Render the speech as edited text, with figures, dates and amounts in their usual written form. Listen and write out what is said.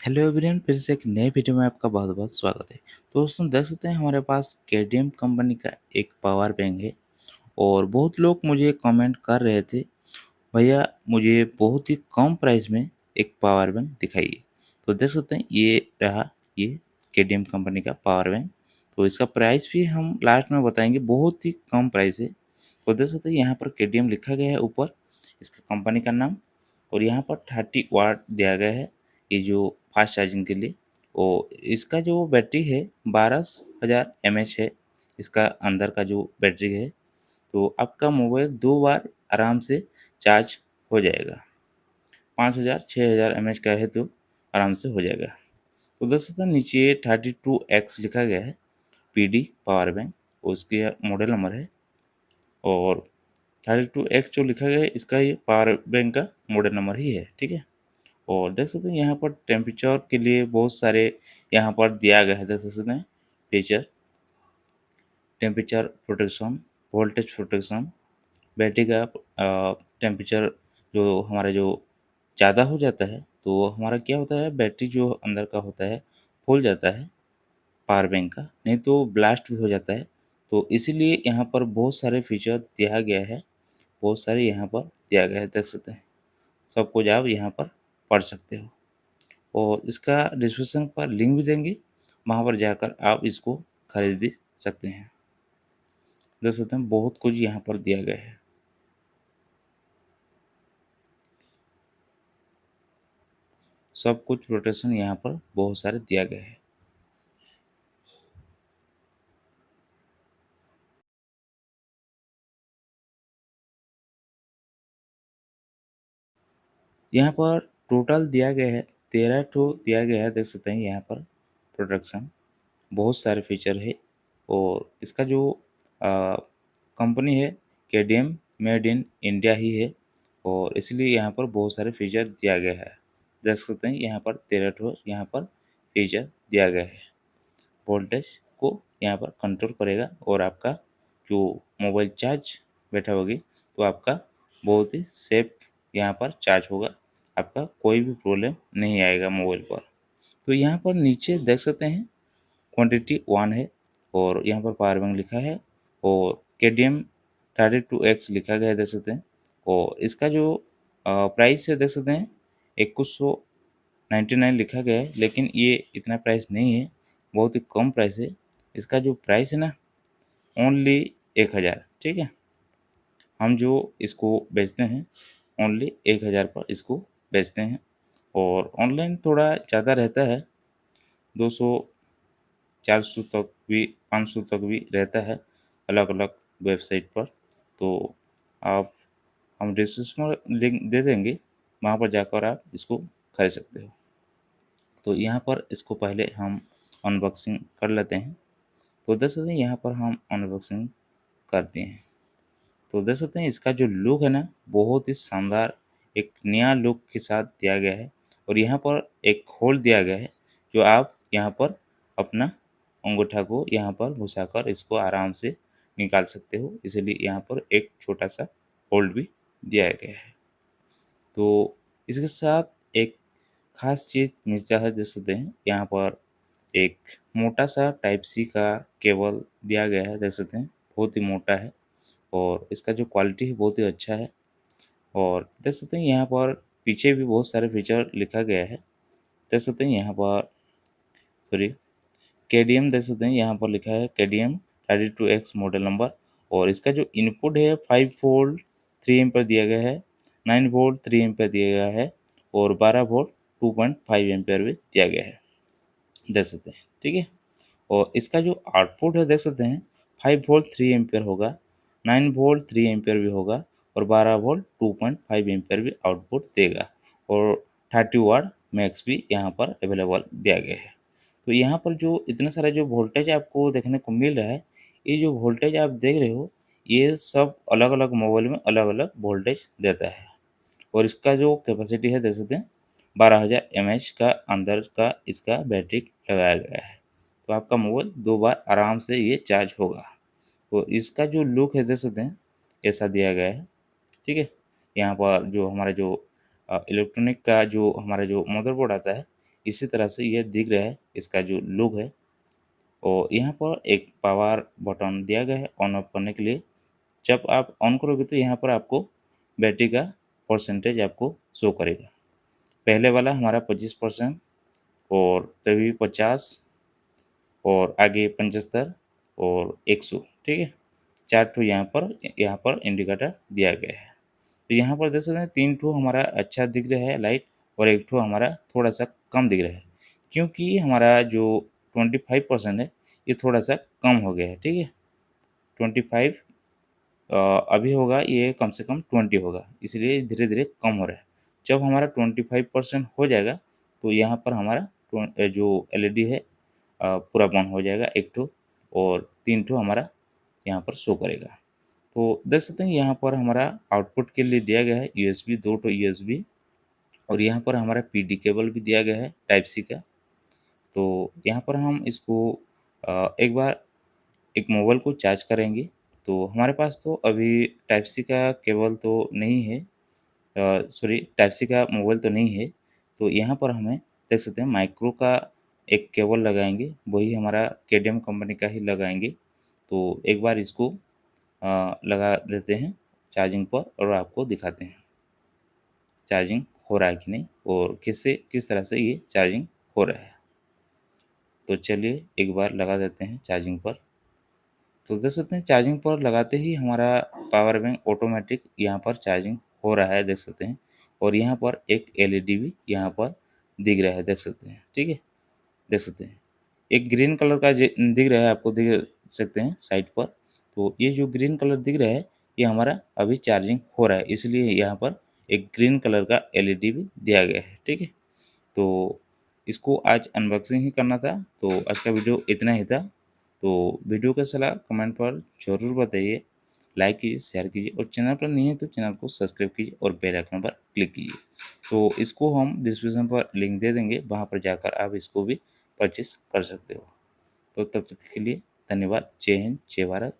Hello everyone, फिर से एक नए वीडियो में आपका बहुत बहुत स्वागत है। तो दोस्तों देख सकते हैं हमारे पास केडीएम कंपनी का एक पावर बैंक है और बहुत लोग मुझे कमेंट कर रहे थे, भैया मुझे बहुत ही कम प्राइस में एक पावर बैंक दिखाइए। तो देख सकते हैं ये रहा, ये केडीएम कंपनी का पावर बैंक। तो इसका प्राइस भी हम लास्ट में बताएंगे, बहुत ही कम प्राइस है। तो देख सकते हैं यहाँ पर केडीएम लिखा गया है ऊपर, इसका कंपनी का नाम। और यहाँ पर 30 वाट दिया गया है, ये जो फास्ट चार्जिंग के लिए। और इसका जो बैटरी है 12,000 mAh है, इसका अंदर का जो बैटरी है। तो आपका मोबाइल 2 बार आराम से चार्ज हो जाएगा। 5,000 6,000 mAh का है तो आराम से हो जाएगा। तो दोस्तों नीचे 32X लिखा गया है, पीडी पावर बैंक, और उसके मॉडल नंबर है। और 32X जो लिखा गया है, इसका ये पावर बैंक का मॉडल नंबर ही है, ठीक है। और देख सकते हैं यहाँ पर टेम्परेचर के लिए बहुत सारे यहाँ पर दिया गया है, देख सकते हैं feature. Temperature protection, voltage protection, battery का टेम्परेचर जो हमारा जो ज़्यादा हो जाता है तो हमारा क्या होता है, बैटरी जो अंदर का होता है फूल जाता है पावर बैंक का, नहीं तो ब्लास्ट भी हो जाता है। तो इसीलिए यहाँ पर बहुत सारे फीचर दिया गया है, बहुत सारे यहाँ पर दिया गया है, देख सकते हैं। सब कुछ आप यहाँ पर पढ़ सकते हो और इसका डिस्क्रिप्शन पर लिंक भी देंगे, वहाँ पर जाकर आप इसको खरीद भी सकते हैं। देख सकते हैं बहुत कुछ यहाँ पर दिया गया है। सब कुछ प्रोटेक्शन यहाँ पर बहुत सारे दिया गया है। यहाँ पर टोटल दिया गया है 13 ठो दिया गया है, देख सकते हैं यहाँ पर प्रोटेक्शन बहुत सारे फीचर है। और इसका जो कंपनी है केडीएम, मेड इन इंडिया ही है, और इसलिए यहाँ पर बहुत सारे फीचर दिया गया है। देख सकते हैं यहाँ पर 13 ठो यहाँ पर फीचर दिया गया है। वोल्टेज को यहाँ पर कंट्रोल करेगा और आपका जो मोबाइल चार्ज बैठा होगी तो आपका बहुत ही सेफ यहाँ पर चार्ज होगा, आपका कोई भी प्रॉब्लम नहीं आएगा मोबाइल पर। तो यहाँ पर नीचे देख सकते हैं क्वांटिटी 1 है और यहाँ पर पावर बैंक लिखा है और केडीएम 32X लिखा गया है, देख सकते हैं। और इसका जो प्राइस है देख सकते हैं 2199 लिखा गया है, लेकिन ये इतना प्राइस नहीं है, बहुत ही कम प्राइस है। इसका जो प्राइस है ना, ओनली 1,000, ठीक है। हम जो इसको बेचते हैं ओनली 1,000 पर इसको बेचते हैं। और ऑनलाइन थोड़ा ज़्यादा रहता है, 200 400 तक भी, 500 तक भी रहता है अलग अलग वेबसाइट पर। तो आप, हम डिस्क्रिप्शन में लिंक दे देंगे, वहाँ पर जाकर आप इसको खरीद सकते हो। तो यहाँ पर इसको पहले हम अनबॉक्सिंग कर लेते हैं। तो देख सकते हैं यहाँ पर हम अनबॉक्सिंग करते हैं। तो देख सकते हैं इसका जो लुक है ना, बहुत ही शानदार एक नया लुक के साथ दिया गया है। और यहाँ पर एक होल दिया गया है, जो आप यहाँ पर अपना अंगूठा को यहाँ पर घुसाकर इसको आराम से निकाल सकते हो, इसलिए यहाँ पर एक छोटा सा होल्ड भी दिया गया है। तो इसके साथ एक खास चीज़ मिलता है, देख सकते हैं यहाँ पर एक मोटा सा टाइप सी का केबल दिया गया है, देख सकते हैं बहुत ही मोटा है। और इसका जो क्वालिटी है बहुत ही अच्छा है। और देख सकते हैं यहाँ पर पीछे भी बहुत सारे फीचर लिखा गया है, देख सकते हैं यहाँ पर, सॉरी, केडीएम देख सकते हैं यहाँ पर लिखा है केडीएम 32X मॉडल नंबर। और इसका जो इनपुट है 5 वोल्ट 3 एम्पियर दिया गया है, 9 वोल्ट 3 एम्पियर दिया गया है, और 12 वोल्ट 2.5 एम्पियर भी दिया गया है, देख सकते हैं, ठीक है। और इसका जो आउटपुट है देख सकते हैं 5 वोल्ट 3 एम्पियर होगा, 9 वोल्ट 3 एम्पियर भी होगा, और 12 वोल्ट 2.5 एम्पियर भी आउटपुट देगा। और 30 वाट मैक्स भी यहाँ पर अवेलेबल दिया गया है। तो यहाँ पर जो इतना सारा जो वोल्टेज आपको देखने को मिल रहा है, ये जो वोल्टेज आप देख रहे हो, ये सब अलग अलग मोबाइल में अलग अलग वोल्टेज देता है। और इसका जो कैपेसिटी है देख सकते हैं 12,000 mAh का अंदर का इसका बैटरी लगाया गया है। तो आपका मोबाइल 2 बार आराम से ये चार्ज होगा। तो इसका जो लुक है देख सकते हैं ऐसा दिया गया है, ठीक है। यहाँ पर जो हमारा जो इलेक्ट्रॉनिक का जो हमारा जो मदरबोर्ड आता है, इसी तरह से यह दिख रहा है इसका जो लुक है। और यहाँ पर एक पावर बटन दिया गया है ऑन ऑफ करने के लिए। जब आप ऑन करोगे तो यहाँ पर आपको बैटरी का परसेंटेज आपको शो करेगा। पहले वाला हमारा 25% और तभी 50 और आगे 75 और 100, ठीक है। 4 ठो यहाँ पर इंडिकेटर दिया गया है। तो यहाँ पर देख सकते हैं 3 ठो हमारा अच्छा दिख रहा है लाइट और 1 ठो हमारा थोड़ा सा कम दिख रहा है, क्योंकि हमारा जो 25% है ये थोड़ा सा कम हो गया है, ठीक है। 25 अभी होगा, ये कम से कम 20 होगा, इसलिए धीरे धीरे कम हो रहा है। जब हमारा 25% हो जाएगा तो यहाँ पर हमारा जो एलईडी है पूरा बंद हो जाएगा, 1 ठो और 3 ठो हमारा यहाँ पर शो करेगा। तो देख सकते हैं यहाँ पर हमारा आउटपुट के लिए दिया गया है यूएसबी, 2 ठो यूएसबी और यहाँ पर हमारा पीडी केबल भी दिया गया है टाइप सी का। तो यहाँ पर हम इसको एक बार एक मोबाइल को चार्ज करेंगे। तो हमारे पास तो अभी टाइप सी का केबल तो नहीं है, सॉरी टाइप सी का मोबाइल तो नहीं है। तो यहाँ पर हमें देख सकते हैं माइक्रो का एक केबल लगाएंगे, वही हमारा केडीएम कंपनी का ही लगाएंगे। तो एक बार इसको लगा देते हैं चार्जिंग पर और आपको दिखाते हैं चार्जिंग हो रहा है कि नहीं और किस तरह से ये चार्जिंग हो रहा है। तो चलिए एक बार लगा देते हैं चार्जिंग पर। तो देख सकते हैं चार्जिंग पर लगाते ही हमारा पावर बैंक ऑटोमेटिक यहाँ पर चार्जिंग हो रहा है, देख सकते हैं। और यहाँ पर एक एलईडी भी यहाँ पर दिख रहा है, देख सकते हैं, ठीक है। देख सकते हैं एक ग्रीन कलर का दिख रहा है, आपको देख सकते हैं साइड पर। तो ये जो ग्रीन कलर दिख रहा है ये हमारा अभी चार्जिंग हो रहा है, इसलिए यहाँ पर एक ग्रीन कलर का एलईडी भी दिया गया है, ठीक है। तो इसको आज अनबॉक्सिंग ही करना था, तो आज का वीडियो इतना ही था। तो वीडियो का सलाह कमेंट पर ज़रूर बताइए, लाइक कीजिए, शेयर कीजिए और चैनल पर नहीं है तो चैनल को सब्सक्राइब कीजिए और बेल आइकन पर क्लिक कीजिए। तो इसको हम डिस्क्रिप्शन पर लिंक दे देंगे, वहाँ पर जाकर आप इसको भी परचेस कर सकते हो। तो तब तक के लिए धन्यवाद। जय हिंद, जय भारत।